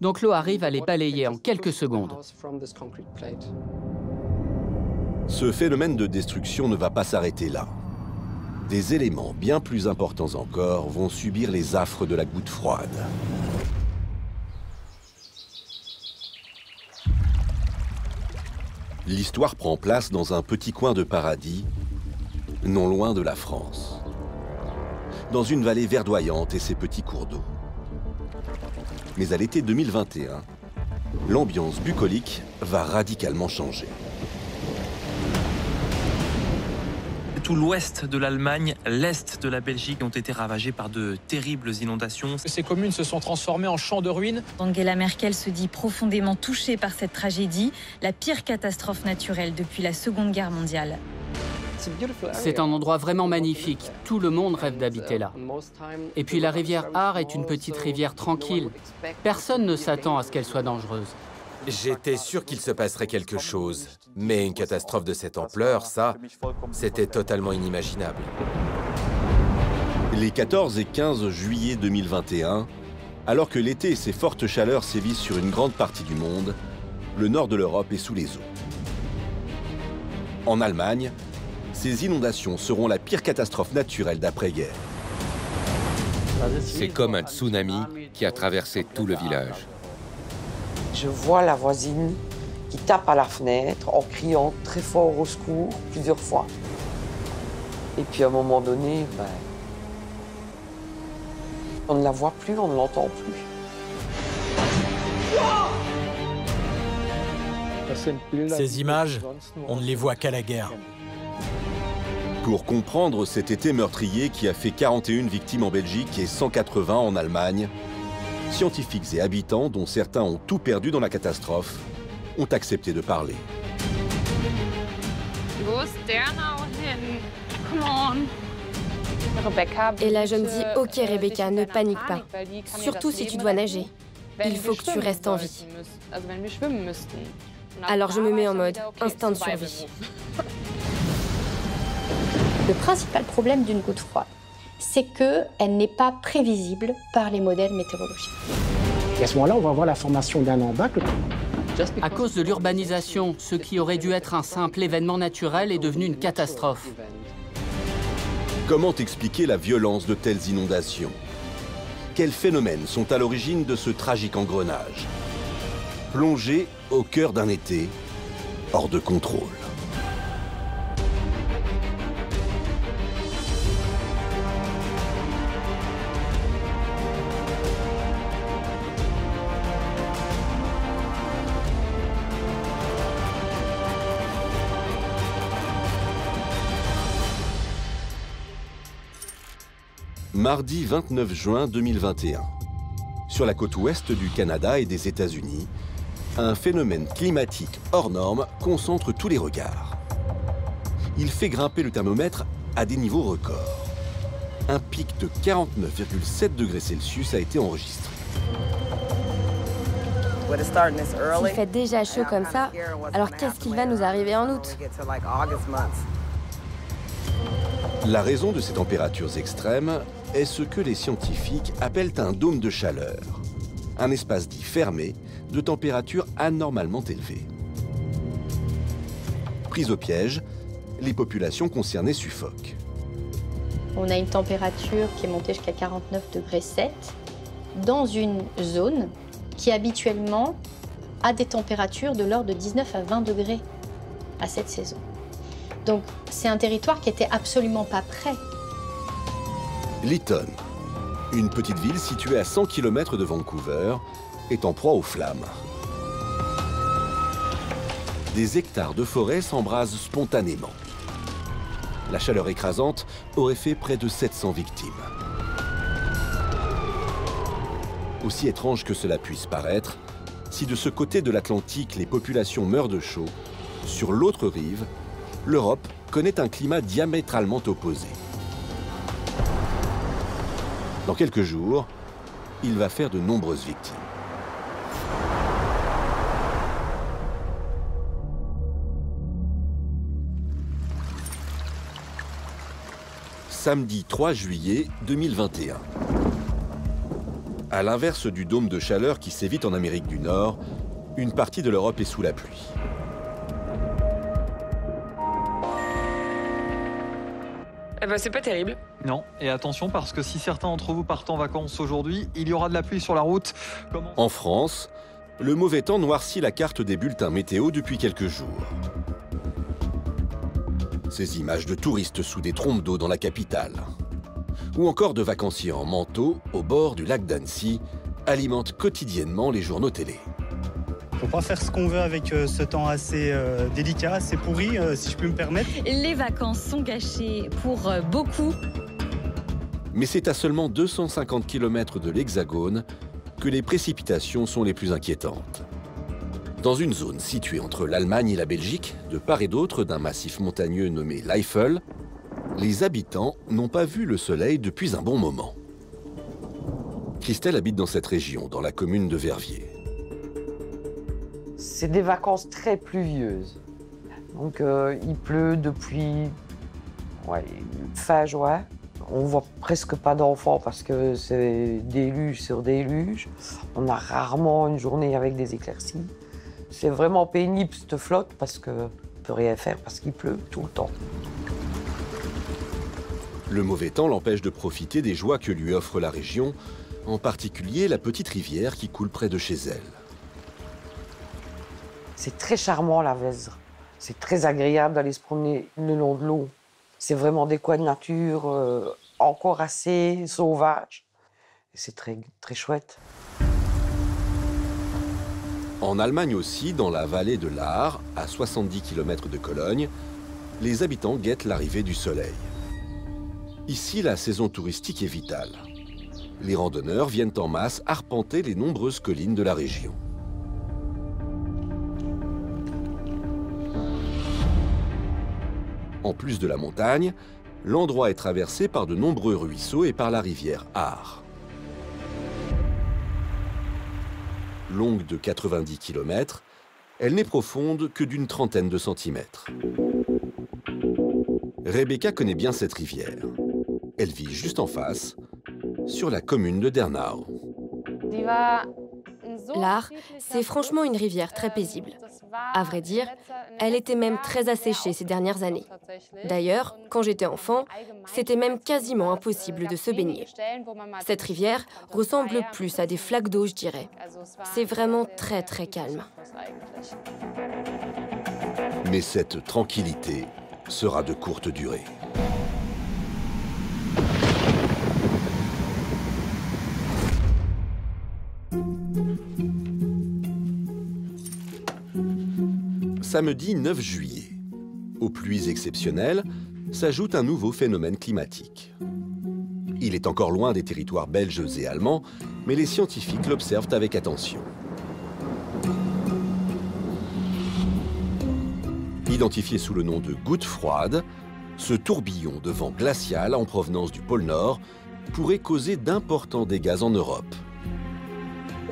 donc l'eau arrive à les balayer en quelques secondes. Ce phénomène de destruction ne va pas s'arrêter là. Des éléments bien plus importants encore vont subir les affres de la goutte froide. L'histoire prend place dans un petit coin de paradis, non loin de la France. Dans une vallée verdoyante et ses petits cours d'eau. Mais à l'été 2021, l'ambiance bucolique va radicalement changer. Tout l'ouest de l'Allemagne, l'est de la Belgique ont été ravagés par de terribles inondations. Ces communes se sont transformées en champs de ruines. Angela Merkel se dit profondément touchée par cette tragédie, la pire catastrophe naturelle depuis la Seconde Guerre mondiale. C'est un endroit vraiment magnifique. Tout le monde rêve d'habiter là. Et puis la rivière Aar est une petite rivière tranquille. Personne ne s'attend à ce qu'elle soit dangereuse. J'étais sûr qu'il se passerait quelque chose. Mais une catastrophe de cette ampleur, ça, c'était totalement inimaginable. Les 14 et 15 juillet 2021, alors que l'été et ses fortes chaleurs sévissent sur une grande partie du monde, le nord de l'Europe est sous les eaux. En Allemagne, ces inondations seront la pire catastrophe naturelle d'après-guerre. C'est comme un tsunami qui a traversé tout le village. Je vois la voisine qui tape à la fenêtre en criant très fort au secours plusieurs fois. Et puis à un moment donné, on ne la voit plus, on ne l'entend plus. Ces images, on ne les voit qu'à la guerre. Pour comprendre cet été meurtrier qui a fait 41 victimes en Belgique et 180 en Allemagne, scientifiques et habitants, dont certains ont tout perdu dans la catastrophe, ont accepté de parler. Et là, je me dis, ok Rebecca, ne panique pas. Surtout si tu dois nager. Il faut que tu restes en vie. Alors je me mets en mode instinct de survie. Le principal problème d'une goutte froide, c'est qu'elle n'est pas prévisible par les modèles météorologiques. Et à ce moment-là, on va avoir la formation d'un embâcle. À cause de l'urbanisation, ce qui aurait dû être un simple événement naturel est devenu une catastrophe. Comment expliquer la violence de telles inondations? Quels phénomènes sont à l'origine de ce tragique engrenage? Plongé au cœur d'un été hors de contrôle. Mardi 29 juin 2021. Sur la côte ouest du Canada et des États-Unis, un phénomène climatique hors norme concentre tous les regards. Il fait grimper le thermomètre à des niveaux records. Un pic de 49,7 degrés Celsius a été enregistré. Il fait déjà chaud comme ça, alors qu'est-ce qui va nous arriver en août? La raison de ces températures extrêmes est ce que les scientifiques appellent un dôme de chaleur, un espace dit fermé de température anormalement élevée. Prises au piège, les populations concernées suffoquent. On a une température qui est montée jusqu'à 49,7 degrés dans une zone qui habituellement a des températures de l'ordre de 19 à 20 degrés à cette saison. Donc c'est un territoire qui n'était absolument pas prêt. Lytton, une petite ville située à 100 km de Vancouver, est en proie aux flammes. Des hectares de forêt s'embrasent spontanément. La chaleur écrasante aurait fait près de 700 victimes. Aussi étrange que cela puisse paraître, si de ce côté de l'Atlantique les populations meurent de chaud, sur l'autre rive, l'Europe connaît un climat diamétralement opposé. Dans quelques jours, il va faire de nombreuses victimes. Samedi 3 juillet 2021. À l'inverse du dôme de chaleur qui sévit en Amérique du Nord, une partie de l'Europe est sous la pluie. Eh ben, c'est pas terrible. Non, et attention parce que si certains d'entre vous partent en vacances aujourd'hui, il y aura de la pluie sur la route. En France, le mauvais temps noircit la carte des bulletins météo depuis quelques jours. Ces images de touristes sous des trompes d'eau dans la capitale, ou encore de vacanciers en manteau au bord du lac d'Annecy, alimentent quotidiennement les journaux télé. Faut pas faire ce qu'on veut avec ce temps assez délicat, assez pourri, si je peux me permettre. Les vacances sont gâchées pour beaucoup. Mais c'est à seulement 250 km de l'Hexagone que les précipitations sont les plus inquiétantes. Dans une zone située entre l'Allemagne et la Belgique, de part et d'autre d'un massif montagneux nommé l'Eifel, les habitants n'ont pas vu le soleil depuis un bon moment. Christelle habite dans cette région, dans la commune de Verviers. C'est des vacances très pluvieuses. Donc il pleut depuis fin juin. On voit presque pas d'enfants parce que c'est déluge sur déluge. On a rarement une journée avec des éclaircies. C'est vraiment pénible cette flotte parce qu'on ne peut rien faire parce qu'il pleut tout le temps. Le mauvais temps l'empêche de profiter des joies que lui offre la région, en particulier la petite rivière qui coule près de chez elle. C'est très charmant la Vesdre. C'est très agréable d'aller se promener le long de l'eau. C'est vraiment des coins de nature encore assez sauvages. C'est très, très chouette. En Allemagne aussi, dans la vallée de l'Aar, à 70 km de Cologne, les habitants guettent l'arrivée du soleil. Ici, la saison touristique est vitale. Les randonneurs viennent en masse arpenter les nombreuses collines de la région. En plus de la montagne, l'endroit est traversé par de nombreux ruisseaux et par la rivière Aar. Longue de 90 km, elle n'est profonde que d'une trentaine de centimètres. Rebecca connaît bien cette rivière. Elle vit juste en face, sur la commune de Dernau. L'Aar, c'est franchement une rivière très paisible. À vrai dire, elle était même très asséchée ces dernières années. D'ailleurs, quand j'étais enfant, c'était même quasiment impossible de se baigner. Cette rivière ressemble plus à des flaques d'eau, je dirais. C'est vraiment très très calme. Mais cette tranquillité sera de courte durée. Samedi 9 juillet. Aux pluies exceptionnelles s'ajoute un nouveau phénomène climatique. Il est encore loin des territoires belges et allemands, mais les scientifiques l'observent avec attention. Identifié sous le nom de goutte froide, ce tourbillon de vent glacial en provenance du pôle Nord pourrait causer d'importants dégâts en Europe.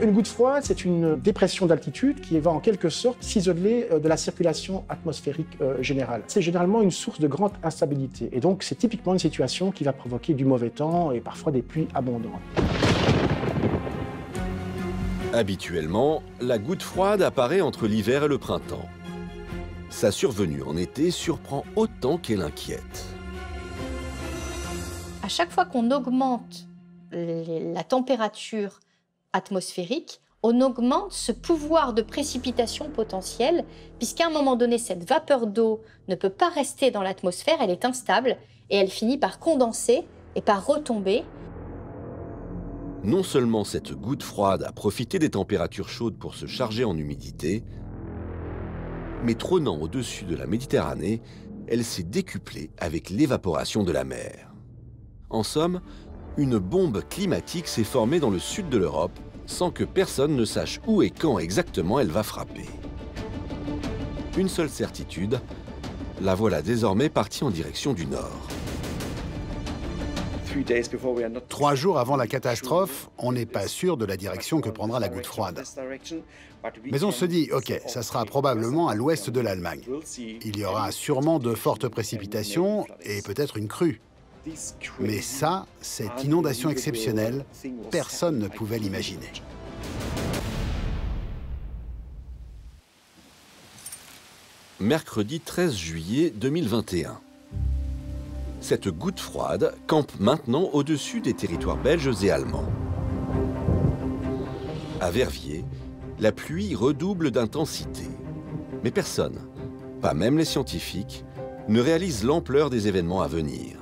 Une goutte froide, c'est une dépression d'altitude qui va en quelque sorte s'isoler de la circulation atmosphérique générale. C'est généralement une source de grande instabilité. Et donc, c'est typiquement une situation qui va provoquer du mauvais temps et parfois des pluies abondantes. Habituellement, la goutte froide apparaît entre l'hiver et le printemps. Sa survenue en été surprend autant qu'elle inquiète. À chaque fois qu'on augmente la température atmosphérique, on augmente ce pouvoir de précipitation potentielle, puisqu'à un moment donné, cette vapeur d'eau ne peut pas rester dans l'atmosphère, elle est instable, et elle finit par condenser et par retomber. Non seulement cette goutte froide a profité des températures chaudes pour se charger en humidité, mais trônant au-dessus de la Méditerranée, elle s'est décuplée avec l'évaporation de la mer. En somme, une bombe climatique s'est formée dans le sud de l'Europe sans que personne ne sache où et quand exactement elle va frapper. Une seule certitude, la voilà désormais partie en direction du nord. 3 jours avant la catastrophe, on n'est pas sûr de la direction que prendra la goutte froide. Mais on se dit, ok, ça sera probablement à l'ouest de l'Allemagne. Il y aura sûrement de fortes précipitations et peut-être une crue. Mais ça, cette inondation exceptionnelle, personne ne pouvait l'imaginer. Mercredi 13 juillet 2021. Cette goutte froide campe maintenant au-dessus des territoires belges et allemands. À Verviers, la pluie redouble d'intensité. Mais personne, pas même les scientifiques, ne réalise l'ampleur des événements à venir.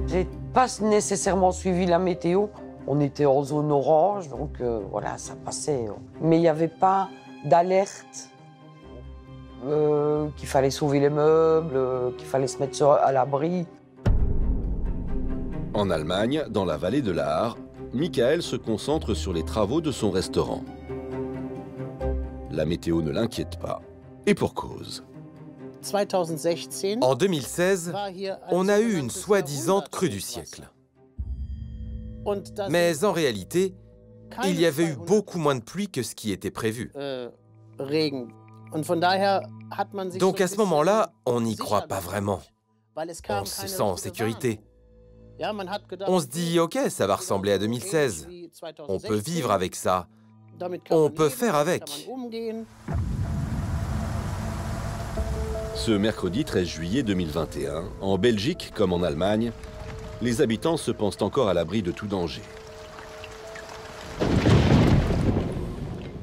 J'ai pas nécessairement suivi la météo. On était en zone orange, donc voilà, ça passait. Mais il n'y avait pas d'alerte qu'il fallait sauver les meubles, qu'il fallait se mettre à l'abri. En Allemagne, dans la vallée de l'Aar, Michael se concentre sur les travaux de son restaurant. La météo ne l'inquiète pas, et pour cause. En 2016, on a eu une soi-disant crue du siècle. Mais en réalité, il y avait eu beaucoup moins de pluie que ce qui était prévu. Donc à ce moment-là, on n'y croit pas vraiment. On se sent en sécurité. On se dit, ok, ça va ressembler à 2016. On peut vivre avec ça. On peut faire avec. Ce mercredi 13 juillet 2021, en Belgique comme en Allemagne, les habitants se pensent encore à l'abri de tout danger.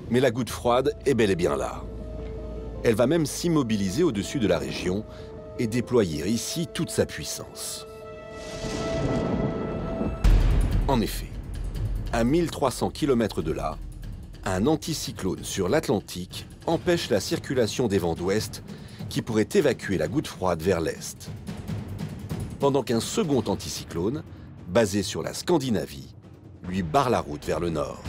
Mais la goutte froide est bel et bien là. Elle va même s'immobiliser au-dessus de la région et déployer ici toute sa puissance. En effet, à 1300 km de là, un anticyclone sur l'Atlantique empêche la circulation des vents d'ouest qui pourraient évacuer la goutte froide vers l'est. Pendant qu'un second anticyclone, basé sur la Scandinavie, lui barre la route vers le nord.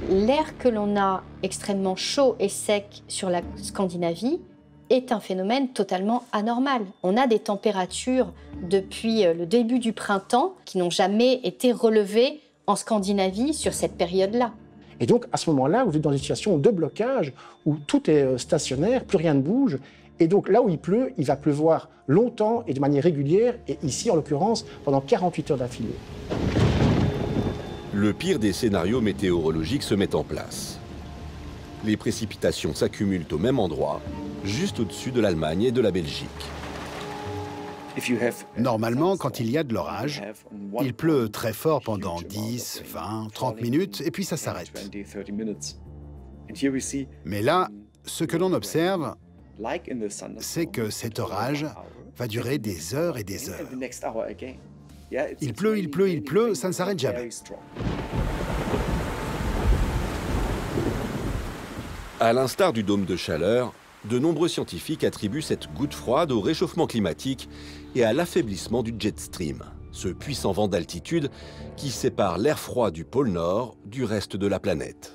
L'air que l'on a extrêmement chaud et sec sur la Scandinavie est un phénomène totalement anormal. On a des températures depuis le début du printemps qui n'ont jamais été relevées en Scandinavie sur cette période-là. Et donc, à ce moment-là, vous êtes dans une situation de blocage où tout est stationnaire, plus rien ne bouge. Et donc, là où il pleut, il va pleuvoir longtemps et de manière régulière, et ici, en l'occurrence, pendant 48 heures d'affilée. Le pire des scénarios météorologiques se met en place. Les précipitations s'accumulent au même endroit, juste au-dessus de l'Allemagne et de la Belgique. Normalement, quand il y a de l'orage, il pleut très fort pendant 10, 20, 30 minutes et puis ça s'arrête. Mais là, ce que l'on observe, c'est que cet orage va durer des heures et des heures. Il pleut, il pleut, il pleut, ça ne s'arrête jamais. À l'instar du dôme de chaleur, de nombreux scientifiques attribuent cette goutte froide au réchauffement climatique et à l'affaiblissement du jet stream, ce puissant vent d'altitude qui sépare l'air froid du pôle Nord du reste de la planète.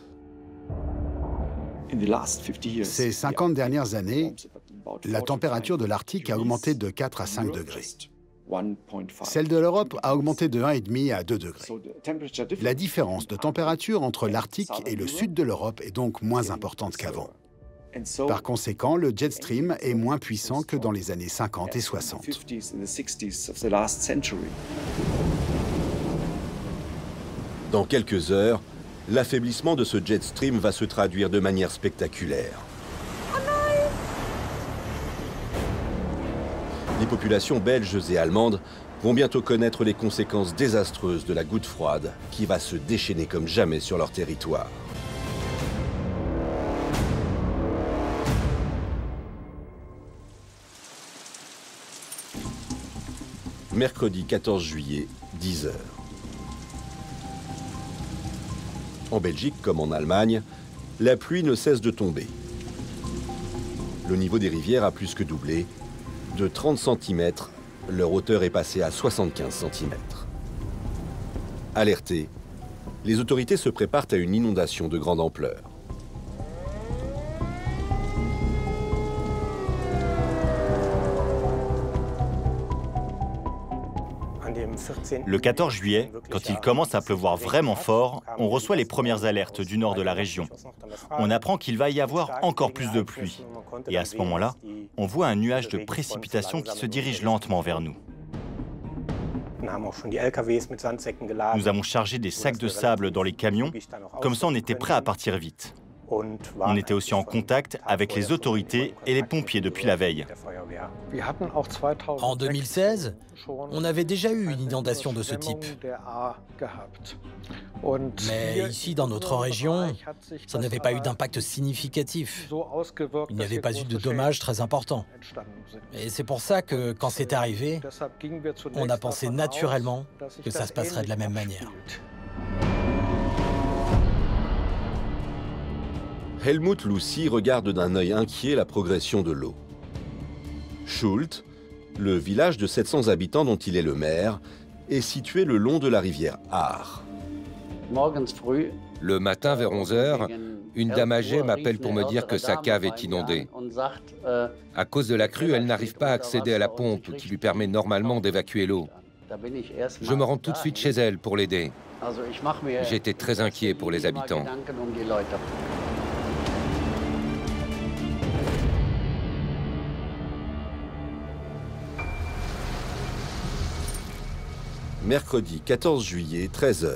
Ces 50 dernières années, la température de l'Arctique a augmenté de 4 à 5 degrés. Celle de l'Europe a augmenté de 1,5 à 2 degrés. La différence de température entre l'Arctique et le sud de l'Europe est donc moins importante qu'avant. Par conséquent, le jet stream est moins puissant que dans les années 50 et 60. Dans quelques heures, l'affaiblissement de ce jet stream va se traduire de manière spectaculaire. Les populations belges et allemandes vont bientôt connaître les conséquences désastreuses de la goutte froide qui va se déchaîner comme jamais sur leur territoire. Mercredi 14 juillet, 10 h. En Belgique comme en Allemagne, la pluie ne cesse de tomber. Le niveau des rivières a plus que doublé. De 30 cm, leur hauteur est passée à 75 cm. Alertées, les autorités se préparent à une inondation de grande ampleur. Le 14 juillet, quand il commence à pleuvoir vraiment fort, on reçoit les premières alertes du nord de la région. On apprend qu'il va y avoir encore plus de pluie. Et à ce moment-là, on voit un nuage de précipitations qui se dirige lentement vers nous. Nous avons chargé des sacs de sable dans les camions, comme ça on était prêt à partir vite. On était aussi en contact avec les autorités et les pompiers depuis la veille. En 2016, on avait déjà eu une inondation de ce type. Mais ici, dans notre région, ça n'avait pas eu d'impact significatif. Il n'y avait pas eu de dommages très importants. Et c'est pour ça que, quand c'est arrivé, on a pensé naturellement que ça se passerait de la même manière. Helmut Lucy regarde d'un œil inquiet la progression de l'eau. Schult, le village de 700 habitants dont il est le maire, est situé le long de la rivière Aar. Le matin vers 11 h, une dame âgée m'appelle pour me dire que sa cave est inondée. À cause de la crue, elle n'arrive pas à accéder à la pompe qui lui permet normalement d'évacuer l'eau. Je me rends tout de suite chez elle pour l'aider. J'étais très inquiet pour les habitants. Mercredi 14 juillet, 13 h.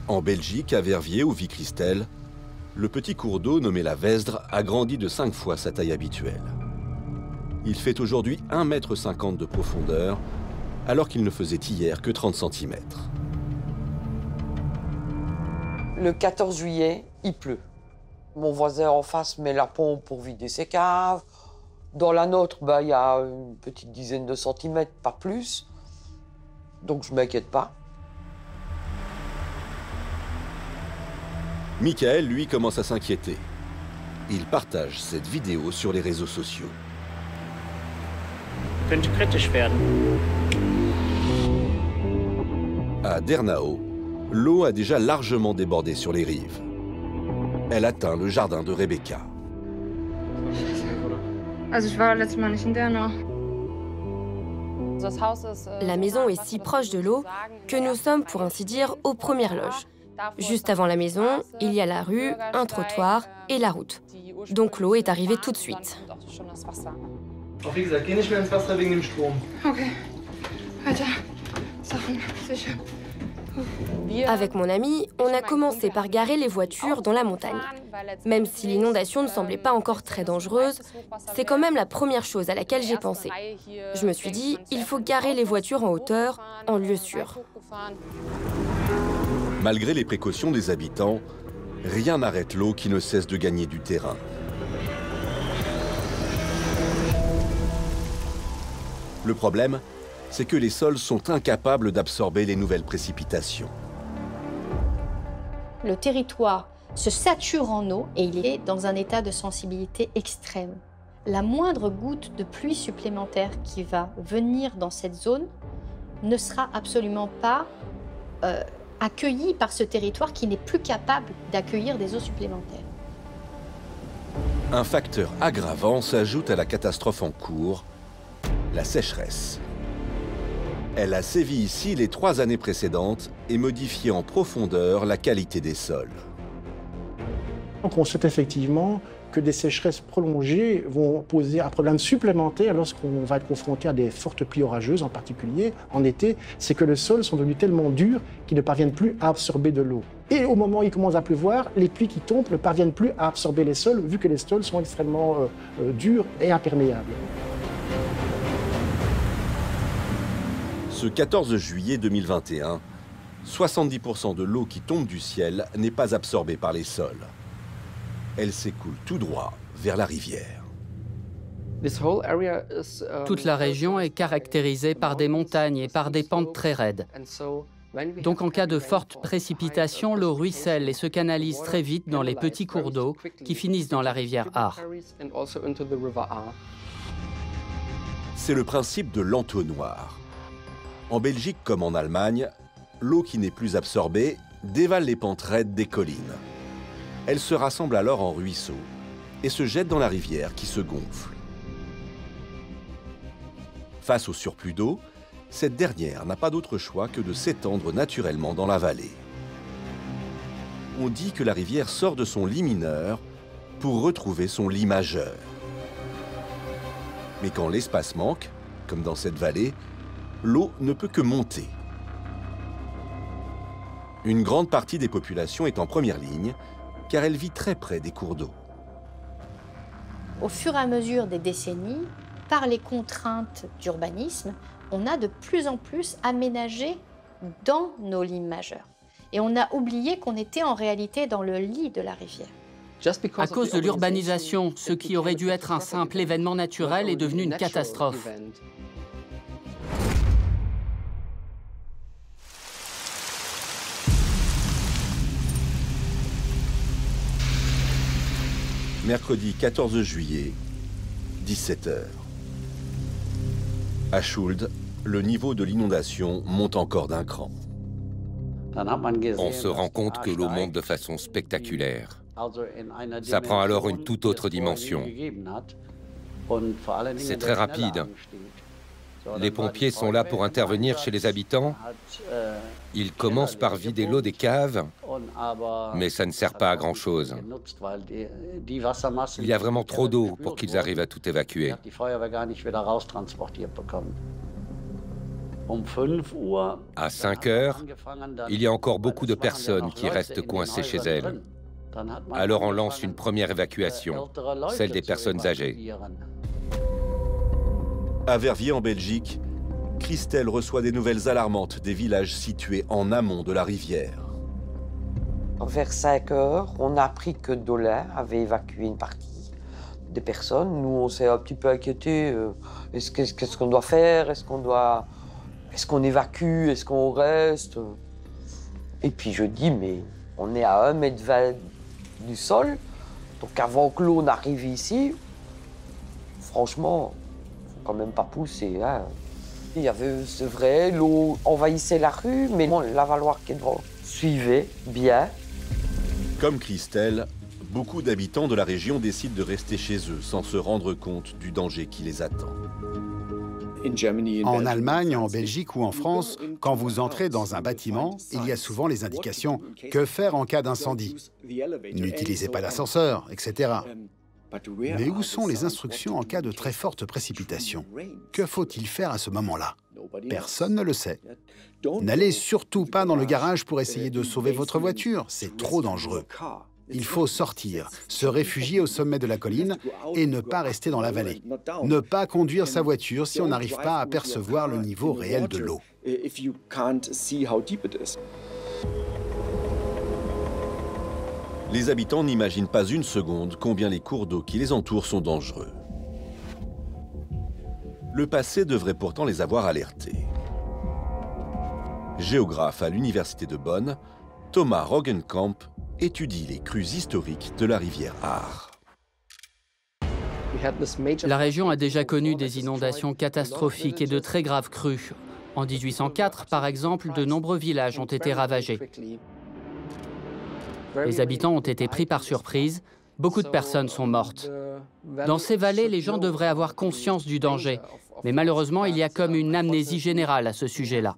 En Belgique, à Verviers ou Vicristel, le petit cours d'eau nommé la Vesdre a grandi de 5 fois sa taille habituelle. Il fait aujourd'hui 1,50 m de profondeur, alors qu'il ne faisait hier que 30 cm. Le 14 juillet, il pleut. Mon voisin en face met la pompe pour vider ses caves. Dans la nôtre, il y a une petite dizaine de centimètres, pas plus. Donc je ne m'inquiète pas. Michael, lui, commence à s'inquiéter. Il partage cette vidéo sur les réseaux sociaux. À Dernau, l'eau a déjà largement débordé sur les rives. Elle atteint le jardin de Rebecca. La maison est si proche de l'eau que nous sommes, pour ainsi dire, aux premières loges. Juste avant la maison, il y a la rue, un trottoir et la route. Donc l'eau est arrivée tout de suite. Avec mon ami, on a commencé par garer les voitures dans la montagne. Même si l'inondation ne semblait pas encore très dangereuse, c'est quand même la première chose à laquelle j'ai pensé. Je me suis dit, il faut garer les voitures en hauteur, en lieu sûr. Malgré les précautions des habitants, rien n'arrête l'eau qui ne cesse de gagner du terrain. Le problème, c'est que les sols sont incapables d'absorber les nouvelles précipitations. Le territoire se sature en eau et il est dans un état de sensibilité extrême. La moindre goutte de pluie supplémentaire qui va venir dans cette zone ne sera absolument pas accueillie par ce territoire qui n'est plus capable d'accueillir des eaux supplémentaires. Un facteur aggravant s'ajoute à la catastrophe en cours, la sécheresse. Elle a sévi ici les 3 années précédentes et modifié en profondeur la qualité des sols. On constate effectivement que des sécheresses prolongées vont poser un problème supplémentaire lorsqu'on va être confronté à des fortes pluies orageuses, en particulier en été. C'est que les sols sont devenus tellement durs qu'ils ne parviennent plus à absorber de l'eau. Et au moment où il commence à pleuvoir, les pluies qui tombent ne parviennent plus à absorber les sols, vu que les sols sont extrêmement durs et imperméables. Ce 14 juillet 2021, 70% de l'eau qui tombe du ciel n'est pas absorbée par les sols. Elle s'écoule tout droit vers la rivière. Toute la région est caractérisée par des montagnes et par des pentes très raides. Donc en cas de forte précipitation, l'eau ruisselle et se canalise très vite dans les petits cours d'eau qui finissent dans la rivière Aar. C'est le principe de l'entonnoir. En Belgique comme en Allemagne, l'eau qui n'est plus absorbée dévale les pentes raides des collines. Elle se rassemble alors en ruisseaux et se jette dans la rivière qui se gonfle. Face au surplus d'eau, cette dernière n'a pas d'autre choix que de s'étendre naturellement dans la vallée. On dit que la rivière sort de son lit mineur pour retrouver son lit majeur. Mais quand l'espace manque, comme dans cette vallée, l'eau ne peut que monter. Une grande partie des populations est en première ligne, car elle vit très près des cours d'eau. Au fur et à mesure des décennies, par les contraintes d'urbanisme, on a de plus en plus aménagé dans nos lignes majeures. Et on a oublié qu'on était en réalité dans le lit de la rivière. À cause de l'urbanisation, ce qui aurait dû être un simple événement naturel est devenu une catastrophe. Mercredi 14 juillet, 17 h. À Schuld, le niveau de l'inondation monte encore d'un cran. On se rend compte que l'eau monte de façon spectaculaire. Ça prend alors une toute autre dimension. C'est très rapide. Les pompiers sont là pour intervenir chez les habitants. Ils commencent par vider l'eau des caves, mais ça ne sert pas à grand-chose. Il y a vraiment trop d'eau pour qu'ils arrivent à tout évacuer. À 5 h, il y a encore beaucoup de personnes qui restent coincées chez elles. Alors on lance une première évacuation, celle des personnes âgées. À Verviers, en Belgique, Christelle reçoit des nouvelles alarmantes des villages situés en amont de la rivière. Vers 5 h, on a appris que Dolin avait évacué une partie des personnes. Nous, on s'est un petit peu inquiétés. Qu'est-ce qu'on doit faire? Est-ce qu'on évacue? Est-ce qu'on reste? Et puis je dis, mais on est à 1,20 m du sol. Donc avant que l'eau n'arrive ici, franchement, quand même pas pousser. Hein. Il y avait, c'est vrai, l'eau envahissait la rue, mais bon, la Valoire qui est devant suivait bien. Comme Christelle, beaucoup d'habitants de la région décident de rester chez eux sans se rendre compte du danger qui les attend. En Allemagne, en Belgique ou en France, quand vous entrez dans un bâtiment, il y a souvent les indications « Que faire en cas d'incendie ?» N'utilisez pas l'ascenseur, etc. Mais où sont les instructions en cas de très forte précipitation? Que faut-il faire à ce moment-là? Personne ne le sait. N'allez surtout pas dans le garage pour essayer de sauver votre voiture, c'est trop dangereux. Il faut sortir, se réfugier au sommet de la colline et ne pas rester dans la vallée. Ne pas conduire sa voiture si on n'arrive pas à percevoir le niveau réel de l'eau. Les habitants n'imaginent pas une seconde combien les cours d'eau qui les entourent sont dangereux. Le passé devrait pourtant les avoir alertés. Géographe à l'université de Bonn, Thomas Roggenkamp étudie les crues historiques de la rivière Aar. La région a déjà connu des inondations catastrophiques et de très graves crues. En 1804, par exemple, de nombreux villages ont été ravagés. Les habitants ont été pris par surprise. Beaucoup de personnes sont mortes. Dans ces vallées, les gens devraient avoir conscience du danger. Mais malheureusement, il y a comme une amnésie générale à ce sujet-là.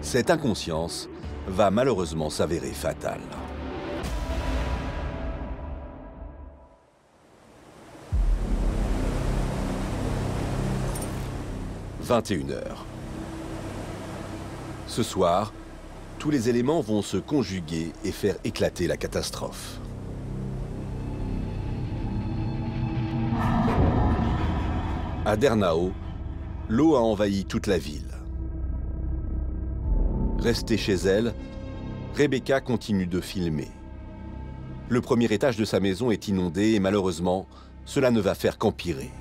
Cette inconscience va malheureusement s'avérer fatale. « 21 h. Ce soir, tous les éléments vont se conjuguer et faire éclater la catastrophe. À Dernau, l'eau a envahi toute la ville. Restée chez elle, Rebecca continue de filmer. Le premier étage de sa maison est inondé et malheureusement, cela ne va faire qu'empirer.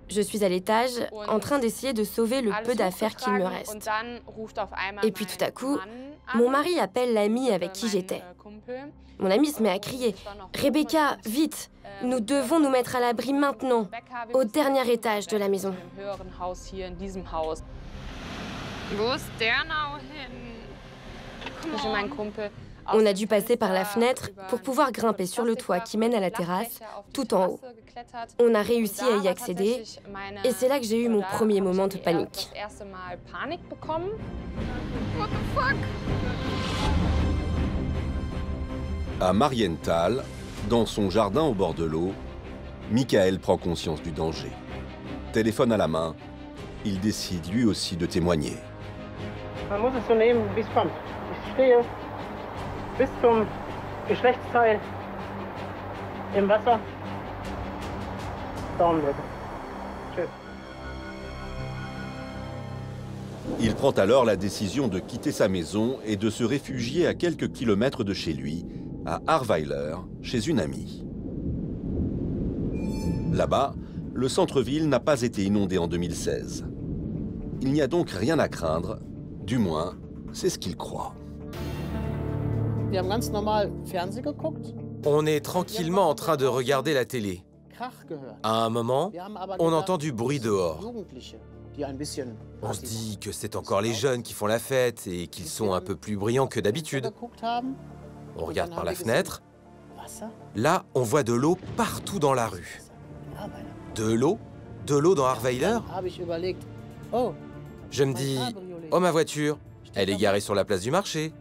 Je suis à l'étage, en train d'essayer de sauver le peu d'affaires qu'il me reste. Et puis tout à coup, mon mari appelle l'ami avec qui j'étais. Mon ami se met à crier « Rebecca, vite! Nous devons nous mettre à l'abri maintenant, au dernier étage de la maison. » On a dû passer par la fenêtre pour pouvoir grimper sur le toit qui mène à la terrasse, tout en haut. On a réussi à y accéder, et c'est là que j'ai eu mon premier moment de panique. À Marienthal, dans son jardin au bord de l'eau, Michael prend conscience du danger. Téléphone à la main, il décide lui aussi de témoigner. Man muss es so nehmen, wie es kommt. Ich stehe bis zum Geschlechtsteil im Wasser. Daumen drücken. Tschüss. Il prend alors la décision de quitter sa maison et de se réfugier à quelques kilomètres de chez lui, à Ahrweiler, chez une amie. Là-bas, le centre-ville n'a pas été inondé en 2016. Il n'y a donc rien à craindre, du moins, c'est ce qu'il croit. On est tranquillement en train de regarder la télé. À un moment, on entend du bruit dehors. On se dit que c'est encore les jeunes qui font la fête et qu'ils sont un peu plus bruyants que d'habitude. On regarde par la fenêtre. Là, on voit de l'eau partout dans la rue. De l'eau? De l'eau dans Ahrweiler? Je me dis, oh ma voiture, elle est garée sur la place du marché.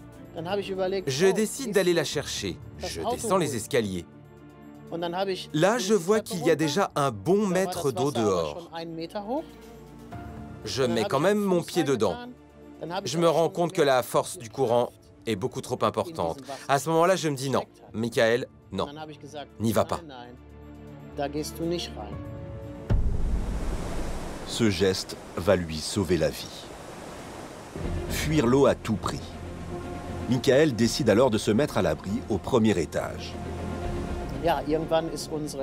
Je décide d'aller la chercher. Je descends les escaliers. Là, je vois qu'il y a déjà un bon mètre d'eau dehors. Je mets quand même mon pied dedans. Je me rends compte que la force du courant est beaucoup trop importante. À ce moment-là, je me dis non. Michael, non, n'y va pas. Ce geste va lui sauver la vie. Fuir l'eau à tout prix. Michael décide alors de se mettre à l'abri au premier étage.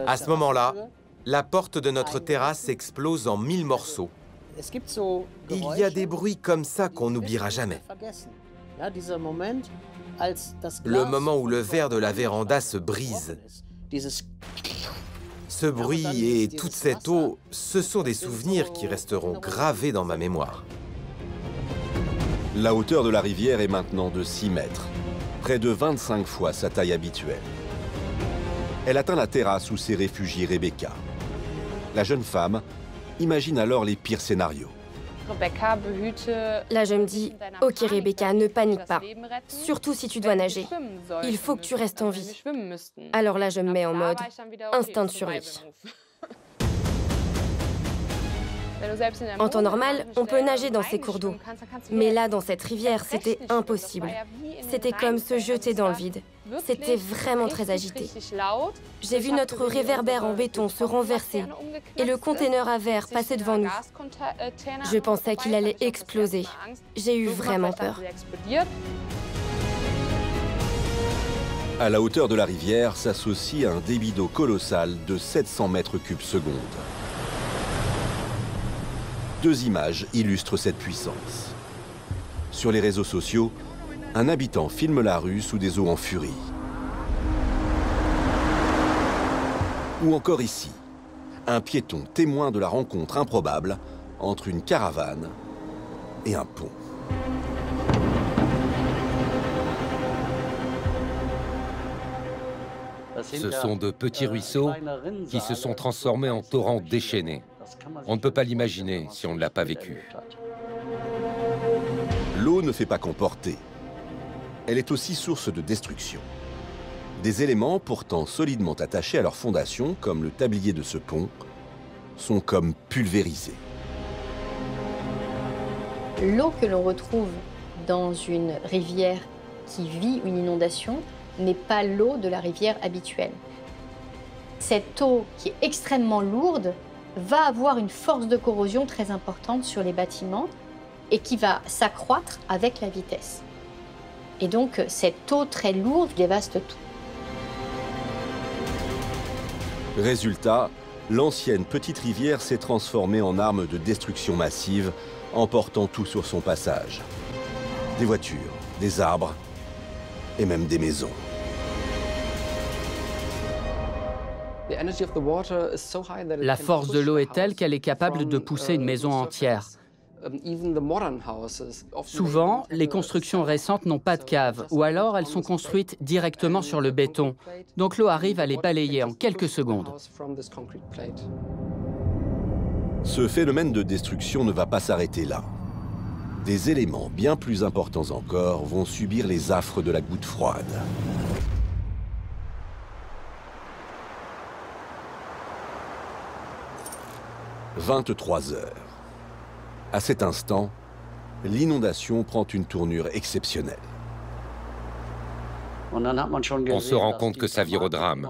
À ce moment-là, la porte de notre terrasse explose en 1000 morceaux. Il y a des bruits comme ça qu'on n'oubliera jamais. Le moment où le verre de la véranda se brise. Ce bruit et toute cette eau, ce sont des souvenirs qui resteront gravés dans ma mémoire. La hauteur de la rivière est maintenant de 6 mètres, près de 25 fois sa taille habituelle. Elle atteint la terrasse où s'est réfugiée Rebecca. La jeune femme imagine alors les pires scénarios. Là, je me dis, ok Rebecca, ne panique pas. Surtout si tu dois nager. Il faut que tu restes en vie. Alors là, je me mets en mode instinct de survie. En temps normal, on peut nager dans ces cours d'eau. Mais là, dans cette rivière, c'était impossible. C'était comme se jeter dans le vide. C'était vraiment très agité. J'ai vu notre réverbère en béton se renverser et le conteneur à verre passer devant nous. Je pensais qu'il allait exploser. J'ai eu vraiment peur. À la hauteur de la rivière s'associe un débit d'eau colossal de 700 mètres cubes secondes. 2 images illustrent cette puissance. Sur les réseaux sociaux, un habitant filme la rue sous des eaux en furie. Ou encore ici, un piéton témoin de la rencontre improbable entre une caravane et un pont. Ce sont de petits ruisseaux qui se sont transformés en torrents déchaînés. On ne peut pas l'imaginer si on ne l'a pas vécu. L'eau ne fait pas qu'emporter. Elle est aussi source de destruction. Des éléments pourtant solidement attachés à leur fondation, comme le tablier de ce pont, sont comme pulvérisés. L'eau que l'on retrouve dans une rivière qui vit une inondation n'est pas l'eau de la rivière habituelle. Cette eau qui est extrêmement lourde va avoir une force de corrosion très importante sur les bâtiments et qui va s'accroître avec la vitesse. Et donc, cette eau très lourde dévaste tout. Résultat, l'ancienne petite rivière s'est transformée en arme de destruction massive, emportant tout sur son passage. Des voitures, des arbres et même des maisons. La force de l'eau est telle qu'elle est capable de pousser une maison entière. Souvent, les constructions récentes n'ont pas de cave, ou alors elles sont construites directement sur le béton, donc l'eau arrive à les balayer en quelques secondes. Ce phénomène de destruction ne va pas s'arrêter là. Des éléments bien plus importants encore vont subir les affres de la goutte froide. « 23 heures. À cet instant, l'inondation prend une tournure exceptionnelle. On se rend compte que ça vire au drame.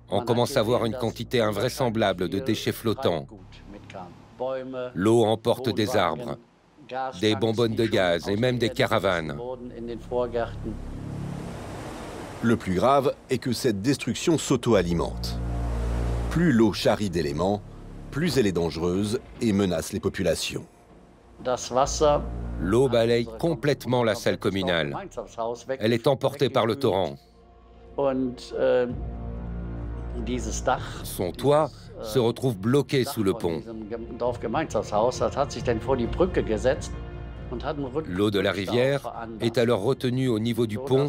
On commence à voir une quantité invraisemblable de déchets flottants. L'eau emporte des arbres, des bonbonnes de gaz et même des caravanes. Le plus grave est que cette destruction s'auto-alimente. Plus l'eau charrie d'éléments, plus elle est dangereuse et menace les populations. L'eau balaye complètement la salle communale. Elle est emportée par le torrent. Son toit se retrouve bloqué sous le pont. L'eau de la rivière est alors retenue au niveau du pont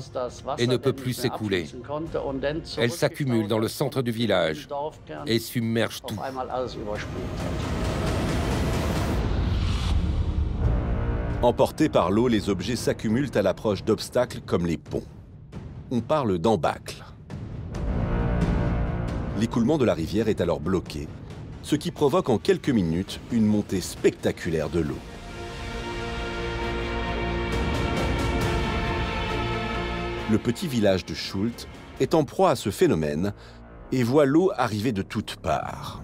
et ne peut plus s'écouler. Elle s'accumule dans le centre du village et submerge tout. Emportés par l'eau, les objets s'accumulent à l'approche d'obstacles comme les ponts. On parle d'embâcles. L'écoulement de la rivière est alors bloqué, ce qui provoque en quelques minutes une montée spectaculaire de l'eau. Le petit village de Schult est en proie à ce phénomène et voit l'eau arriver de toutes parts.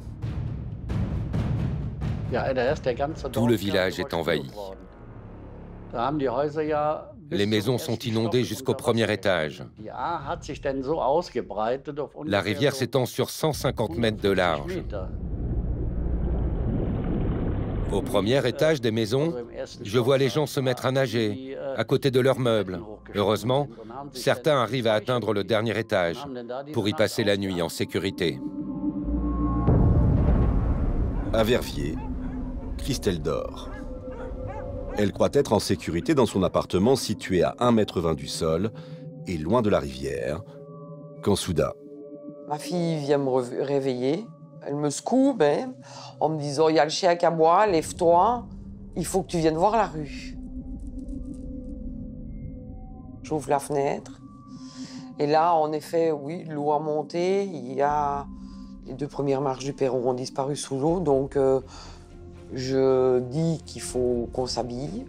Tout le village est envahi. Les maisons sont inondées jusqu'au premier étage. La rivière s'étend sur 150 mètres de large. Au premier étage des maisons, je vois les gens se mettre à nager, à côté de leurs meubles. Heureusement, certains arrivent à atteindre le dernier étage pour y passer la nuit en sécurité. À Verviers, Christelle dort. Elle croit être en sécurité dans son appartement situé à 1,20 m du sol et loin de la rivière, quand soudain... Ma fille vient me réveiller, elle me secoue même, en me disant « Il y a le chien qui aboie, lève-toi, il faut que tu viennes voir la rue. » J'ouvre la fenêtre, et là, en effet, oui, l'eau a monté, il y a... Les 2 premières marches du perron ont disparu sous l'eau, donc... Je dis qu'il faut qu'on s'habille.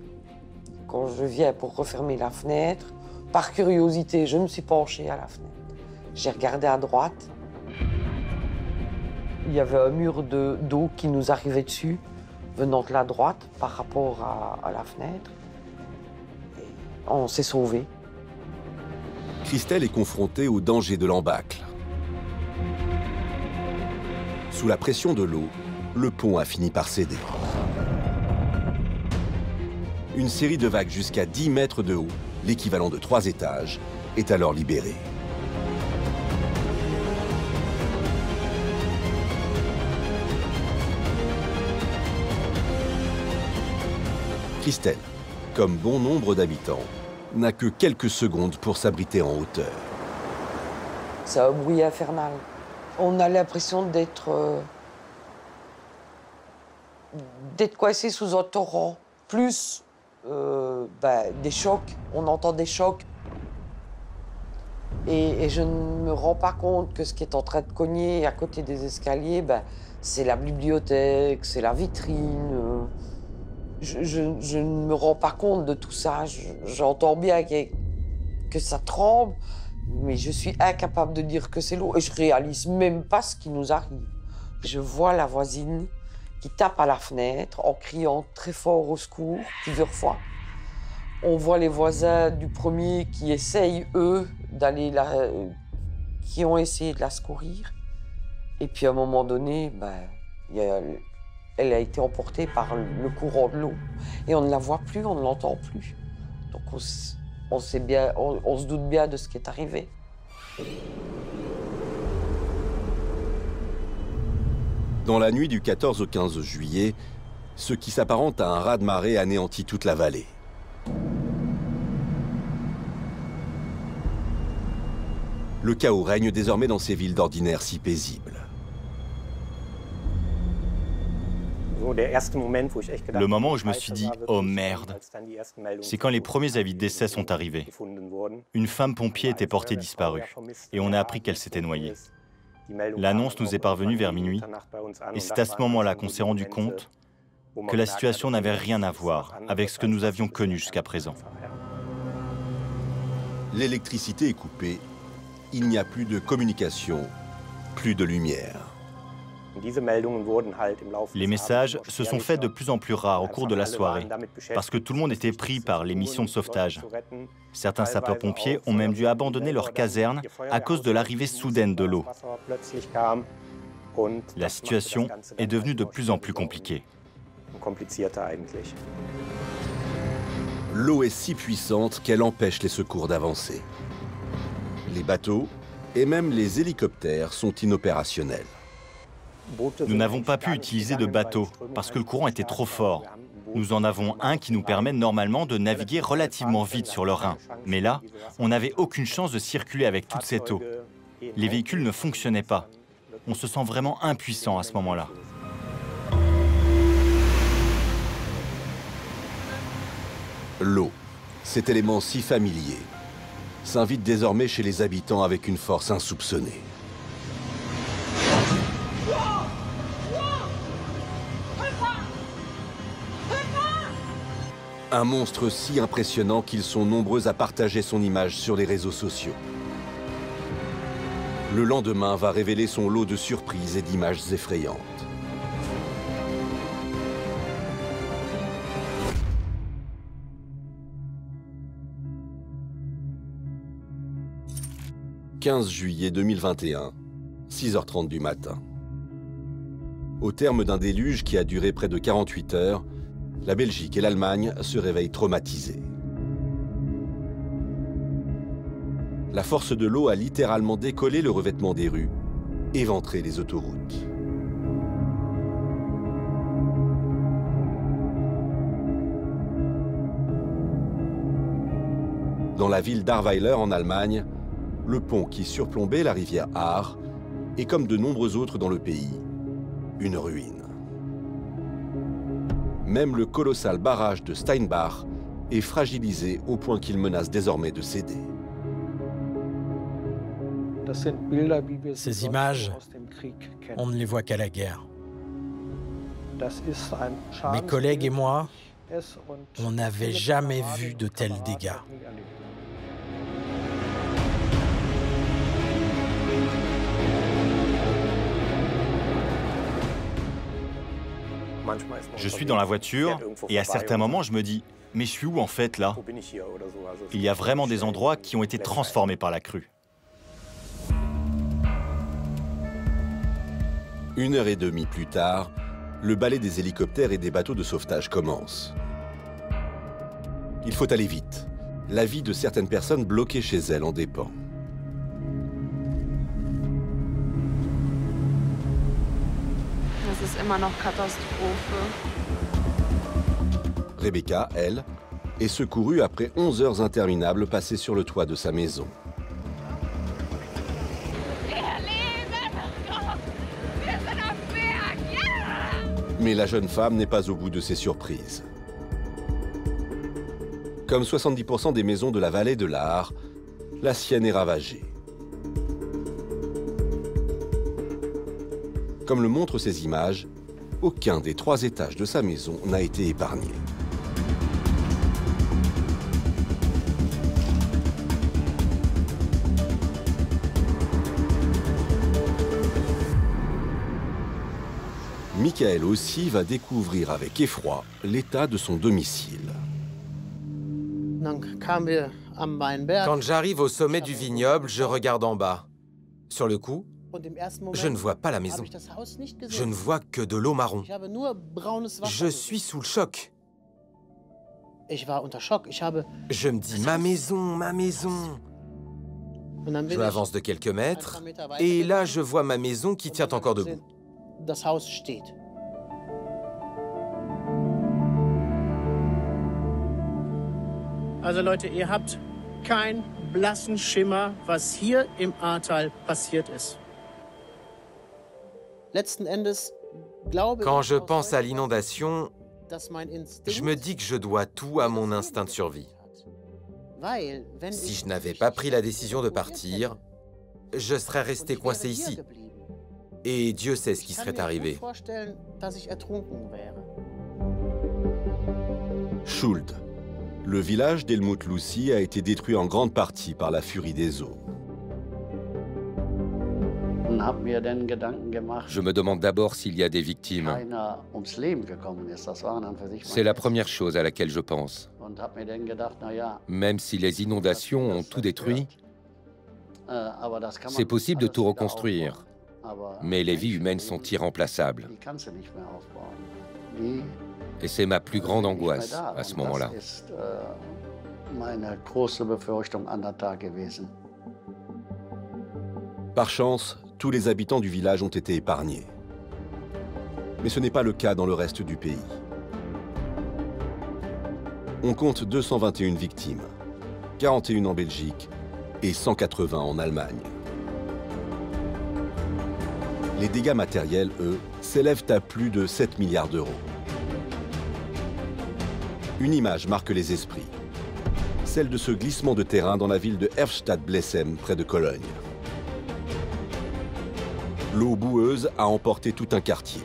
Quand je viens pour refermer la fenêtre, par curiosité, je me suis penchée à la fenêtre. J'ai regardé à droite. Il y avait un mur d'eau qui nous arrivait dessus, venant de la droite, par rapport à la fenêtre. Et on s'est sauvés. Christelle est confrontée au danger de l'embâcle. Sous la pression de l'eau, le pont a fini par céder. Une série de vagues jusqu'à 10 mètres de haut, l'équivalent de 3 étages, est alors libérée. Christelle, comme bon nombre d'habitants, n'a que quelques secondes pour s'abriter en hauteur. C'est un bruit infernal. On a l'impression d'être coincé sous un torrent. Plus des chocs, on entend des chocs. Et je ne me rends pas compte que ce qui est en train de cogner à côté des escaliers, c'est la bibliothèque, c'est la vitrine. Je ne me rends pas compte de tout ça. J'entends bien que ça tremble, mais je suis incapable de dire que c'est l'eau. Et je réalise même pas ce qui nous arrive. Je vois la voisine qui tape à la fenêtre en criant très fort au secours plusieurs fois. On voit les voisins du premier qui essayent, eux, qui ont essayé de la secourir. Et puis à un moment donné, elle a été emportée par le courant de l'eau. Et on ne la voit plus, on ne l'entend plus. Donc on se doute bien de ce qui est arrivé. Dans la nuit du 14 au 15 juillet, ce qui s'apparente à un raz-de-marée anéantit toute la vallée. Le chaos règne désormais dans ces villes d'ordinaire si paisibles. Le moment où je me suis dit « Oh merde », c'est quand les premiers avis de décès sont arrivés. Une femme pompier était portée disparue et on a appris qu'elle s'était noyée. L'annonce nous est parvenue vers minuit et c'est à ce moment-là qu'on s'est rendu compte que la situation n'avait rien à voir avec ce que nous avions connu jusqu'à présent. L'électricité est coupée, il n'y a plus de communication, plus de lumière. Les messages se sont faits de plus en plus rares au cours de la soirée, parce que tout le monde était pris par les missions de sauvetage. Certains sapeurs-pompiers ont même dû abandonner leur caserne à cause de l'arrivée soudaine de l'eau. La situation est devenue de plus en plus compliquée. L'eau est si puissante qu'elle empêche les secours d'avancer. Les bateaux et même les hélicoptères sont inopérationnels. Nous n'avons pas pu utiliser de bateau parce que le courant était trop fort. Nous en avons un qui nous permet normalement de naviguer relativement vite sur le Rhin. Mais là, on n'avait aucune chance de circuler avec toute cette eau. Les véhicules ne fonctionnaient pas. On se sent vraiment impuissant à ce moment-là. L'eau, cet élément si familier, s'invite désormais chez les habitants avec une force insoupçonnée. Un monstre si impressionnant qu'ils sont nombreux à partager son image sur les réseaux sociaux. Le lendemain va révéler son lot de surprises et d'images effrayantes. « 15 juillet 2021, 6h30 du matin. Au terme d'un déluge qui a duré près de 48 heures, la Belgique et l'Allemagne se réveillent traumatisées. La force de l'eau a littéralement décollé le revêtement des rues, éventré les autoroutes. Dans la ville d'Ahrweiler en Allemagne, le pont qui surplombait la rivière Ahr est, comme de nombreux autres dans le pays, une ruine. Même le colossal barrage de Steinbach est fragilisé au point qu'il menace désormais de céder. Ces images, on ne les voit qu'à la guerre. Mes collègues et moi, on n'avait jamais vu de tels dégâts. Je suis dans la voiture et à certains moments, je me dis « Mais je suis où en fait là ?» Il y a vraiment des endroits qui ont été transformés par la crue. 1h30 plus tard, le balai des hélicoptères et des bateaux de sauvetage commence. Il faut aller vite. La vie de certaines personnes bloquées chez elles en dépend. Rebecca, elle, est secourue après 11 heures interminables passées sur le toit de sa maison. Mais la jeune femme n'est pas au bout de ses surprises. Comme 70% des maisons de la vallée de l'Ahr, la sienne est ravagée. Comme le montrent ces images, aucun des 3 étages de sa maison n'a été épargné. Michael aussi va découvrir avec effroi l'état de son domicile. Quand j'arrive au sommet du vignoble, je regarde en bas. Sur le coup, je ne vois pas la maison. Je ne vois que de l'eau marron. Je suis sous le choc. Je me dis, ma maison, ma maison. Je m'avance de quelques mètres, et là, je vois ma maison qui tient encore debout. Also Leute, ihr habt keinen blassen Schimmer, was hier im Ahrtal passiert ist. Quand je pense à l'inondation, je me dis que je dois tout à mon instinct de survie. Si je n'avais pas pris la décision de partir, je serais resté coincé ici. Et Dieu sait ce qui serait arrivé. Schuld. Le village d'Helmut Lucy a été détruit en grande partie par la furie des eaux. Je me demande d'abord s'il y a des victimes. C'est la première chose à laquelle je pense. Même si les inondations ont tout détruit, c'est possible de tout reconstruire. Mais les vies humaines sont irremplaçables. Et c'est ma plus grande angoisse à ce moment-là. Par chance, tous les habitants du village ont été épargnés. Mais ce n'est pas le cas dans le reste du pays. On compte 221 victimes, 41 en Belgique et 180 en Allemagne. Les dégâts matériels, eux, s'élèvent à plus de 7 milliards d'euros. Une image marque les esprits, celle de ce glissement de terrain dans la ville de Erftstadt-Blessem, près de Cologne. L'eau boueuse a emporté tout un quartier.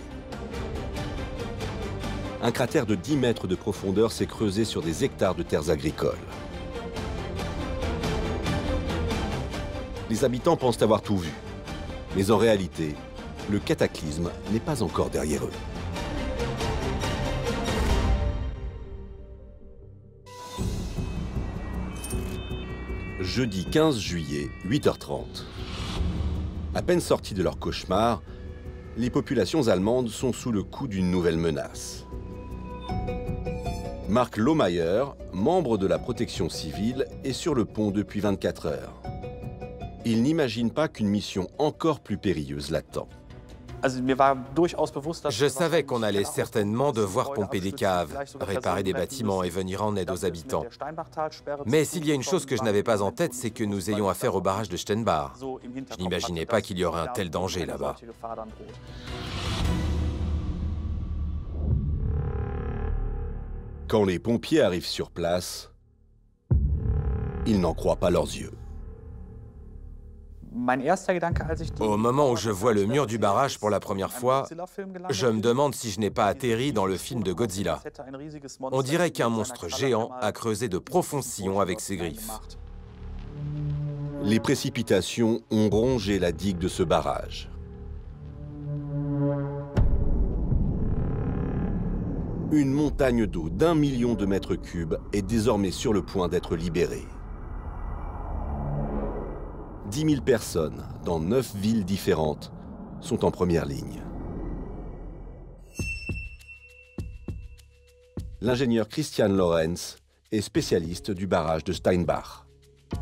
Un cratère de 10 mètres de profondeur s'est creusé sur des hectares de terres agricoles. Les habitants pensent avoir tout vu, mais en réalité, le cataclysme n'est pas encore derrière eux. Jeudi 15 juillet, 8h30. À peine sortis de leur cauchemar, les populations allemandes sont sous le coup d'une nouvelle menace. Marc Lohmeyer, membre de la protection civile, est sur le pont depuis 24 heures. Il n'imagine pas qu'une mission encore plus périlleuse l'attend. Je savais qu'on allait certainement devoir pomper des caves, réparer des bâtiments et venir en aide aux habitants. Mais s'il y a une chose que je n'avais pas en tête, c'est que nous ayons affaire au barrage de Steinbach. Je n'imaginais pas qu'il y aurait un tel danger là-bas. Quand les pompiers arrivent sur place, ils n'en croient pas leurs yeux. Au moment où je vois le mur du barrage pour la première fois, je me demande si je n'ai pas atterri dans le film de Godzilla. On dirait qu'un monstre géant a creusé de profonds sillons avec ses griffes. Les précipitations ont rongé la digue de ce barrage. Une montagne d'eau d'1 million de mètres cubes est désormais sur le point d'être libérée. 10 000 personnes, dans 9 villes différentes, sont en première ligne. L'ingénieur Christian Lorenz est spécialiste du barrage de Steinbach.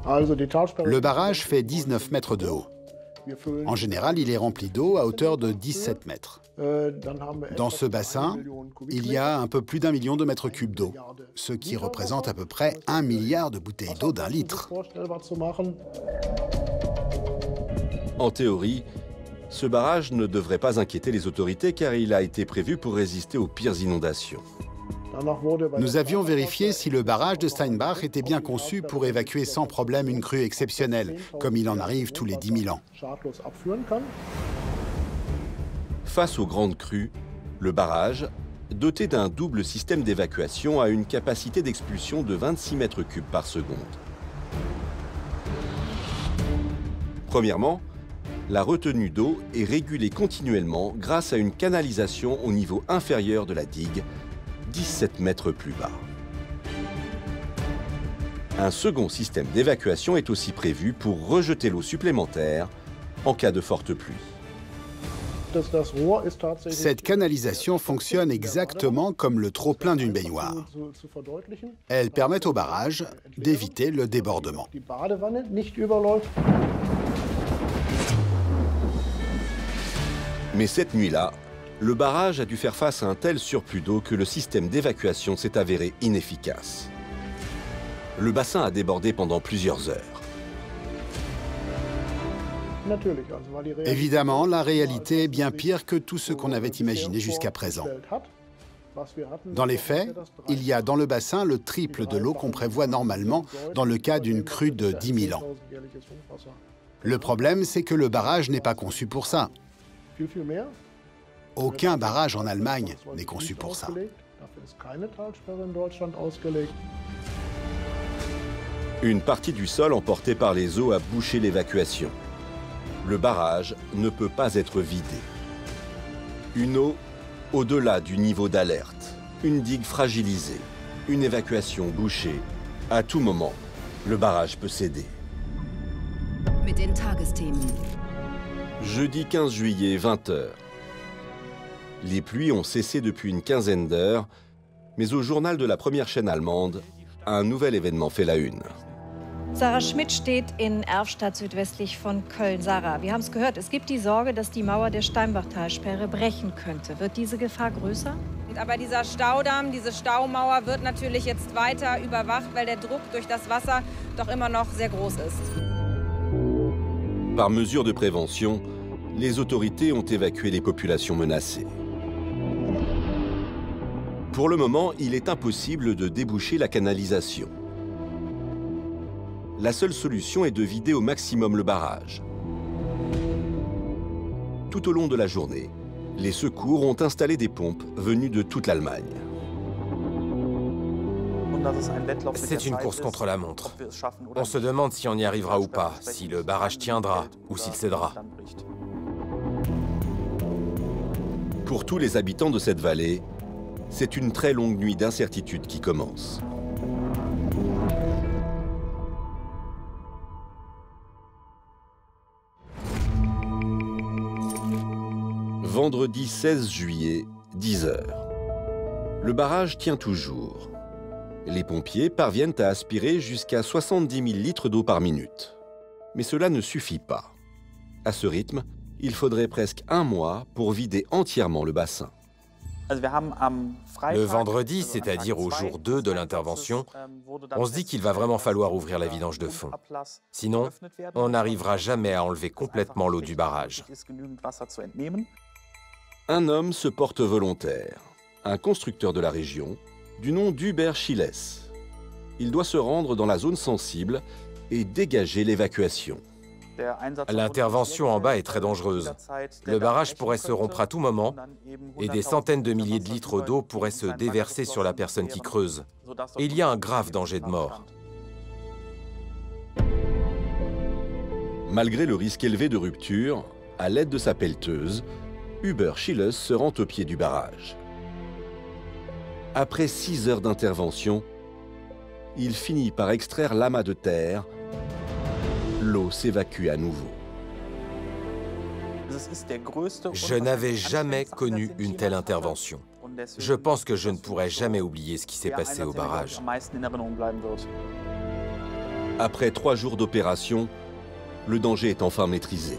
Le barrage fait 19 mètres de haut. En général, il est rempli d'eau à hauteur de 17 mètres. Dans ce bassin, il y a un peu plus d'1 million de mètres cubes d'eau, ce qui représente à peu près 1 milliard de bouteilles d'eau d'1 litre. En théorie, ce barrage ne devrait pas inquiéter les autorités car il a été prévu pour résister aux pires inondations. Nous avions vérifié si le barrage de Steinbach était bien conçu pour évacuer sans problème une crue exceptionnelle, comme il en arrive tous les 10 000 ans. Face aux grandes crues, le barrage, doté d'un double système d'évacuation, a une capacité d'expulsion de 26 mètres cubes par seconde. Premièrement, la retenue d'eau est régulée continuellement grâce à une canalisation au niveau inférieur de la digue, 17 mètres plus bas. Un second système d'évacuation est aussi prévu pour rejeter l'eau supplémentaire en cas de forte pluie. Cette canalisation fonctionne exactement comme le trop-plein d'une baignoire. Elle permet au barrage d'éviter le débordement. Mais cette nuit-là, le barrage a dû faire face à un tel surplus d'eau que le système d'évacuation s'est avéré inefficace. Le bassin a débordé pendant plusieurs heures. Évidemment, la réalité est bien pire que tout ce qu'on avait imaginé jusqu'à présent. Dans les faits, il y a dans le bassin le triple de l'eau qu'on prévoit normalement dans le cas d'une crue de 10 000 ans. Le problème, c'est que le barrage n'est pas conçu pour ça. Aucun barrage en Allemagne n'est conçu pour ça. Une partie du sol emportée par les eaux a bouché l'évacuation. Le barrage ne peut pas être vidé. Une eau au-delà du niveau d'alerte, une digue fragilisée, une évacuation bouchée. À tout moment, le barrage peut céder. Jeudi 15 juillet, 20h. Les pluies ont cessé depuis une quinzaine d'heures, mais au journal de la première chaîne allemande, un nouvel événement fait la une. Sarah Schmidt steht in Erfstadt südwestlich von Köln. Sarah, wir haben es gehört, es gibt die Sorge, dass die Mauer der Steinbachtalsperre brechen könnte. Wird diese Gefahr größer? Aber dieser Staudamm, diese Staumauer wird natürlich jetzt weiter überwacht, weil der Druck durch das Wasser doch immer noch sehr groß ist. Par mesure de prévention, les autorités ont évacué les populations menacées. Pour le moment, il est impossible de déboucher la canalisation. La seule solution est de vider au maximum le barrage. Tout au long de la journée, les secours ont installé des pompes venues de toute l'Allemagne. C'est une course contre la montre. On se demande si on y arrivera ou pas, si le barrage tiendra ou s'il cédera. Pour tous les habitants de cette vallée, c'est une très longue nuit d'incertitude qui commence. Vendredi 16 juillet, 10h. Le barrage tient toujours. Les pompiers parviennent à aspirer jusqu'à 70 000 litres d'eau par minute. Mais cela ne suffit pas. À ce rythme, il faudrait presque un mois pour vider entièrement le bassin. Le vendredi, c'est-à-dire au jour 2 de l'intervention, on se dit qu'il va vraiment falloir ouvrir la vidange de fond. Sinon, on n'arrivera jamais à enlever complètement l'eau du barrage. Un homme se porte volontaire, un constructeur de la région, du nom d'Hubert Schilles. Il doit se rendre dans la zone sensible et dégager l'évacuation. L'intervention en bas est très dangereuse. Le barrage pourrait se rompre à tout moment et des centaines de milliers de litres d'eau pourraient se déverser sur la personne qui creuse. Et il y a un grave danger de mort. Malgré le risque élevé de rupture, à l'aide de sa pelleteuse, Hubert Schilles se rend au pied du barrage. Après 6 heures d'intervention, il finit par extraire l'amas de terre. L'eau s'évacue à nouveau. Je n'avais jamais connu une telle intervention. Je pense que je ne pourrai jamais oublier ce qui s'est passé au barrage. Après 3 jours d'opération, le danger est enfin maîtrisé.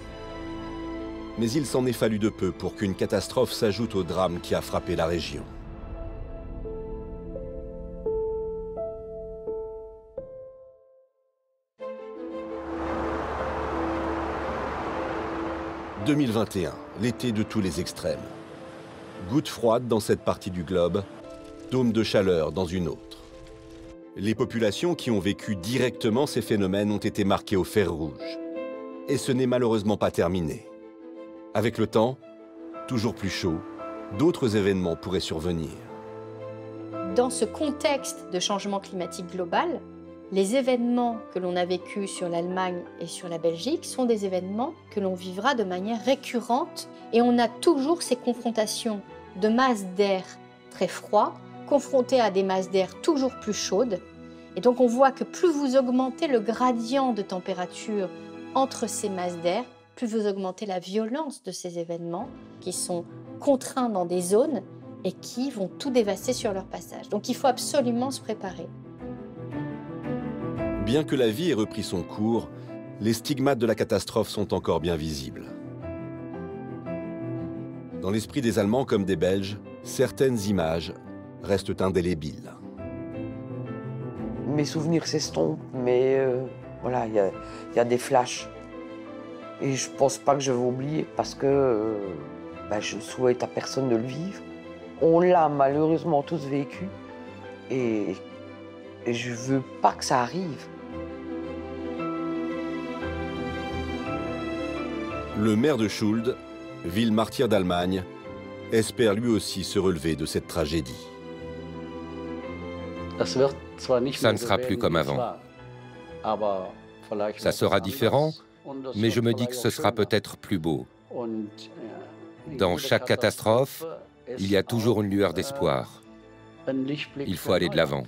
Mais il s'en est fallu de peu pour qu'une catastrophe s'ajoute au drame qui a frappé la région. « 2021, l'été de tous les extrêmes. Gouttes froides dans cette partie du globe, dôme de chaleur dans une autre. Les populations qui ont vécu directement ces phénomènes ont été marquées au fer rouge. Et ce n'est malheureusement pas terminé. Avec le temps, toujours plus chaud, d'autres événements pourraient survenir. Dans ce contexte de changement climatique global, les événements que l'on a vécus sur l'Allemagne et sur la Belgique sont des événements que l'on vivra de manière récurrente et on a toujours ces confrontations de masses d'air très froides confrontées à des masses d'air toujours plus chaudes. Et donc on voit que plus vous augmentez le gradient de température entre ces masses d'air, plus vous augmentez la violence de ces événements qui sont contraints dans des zones et qui vont tout dévaster sur leur passage. Donc il faut absolument se préparer. Bien que la vie ait repris son cours, les stigmates de la catastrophe sont encore bien visibles. Dans l'esprit des Allemands comme des Belges, certaines images restent indélébiles. mes souvenirs s'estompent, mais voilà, il y a des flashs. Et je pense pas que je vais oublier parce que je souhaite à personne de le vivre. On l'a malheureusement tous vécu et je veux pas que ça arrive. Le maire de Schuld, ville martyre d'Allemagne, espère lui aussi se relever de cette tragédie. Ça ne sera plus comme avant. Ça sera différent, mais je me dis que ce sera peut-être plus beau. Dans chaque catastrophe, il y a toujours une lueur d'espoir. Il faut aller de l'avant.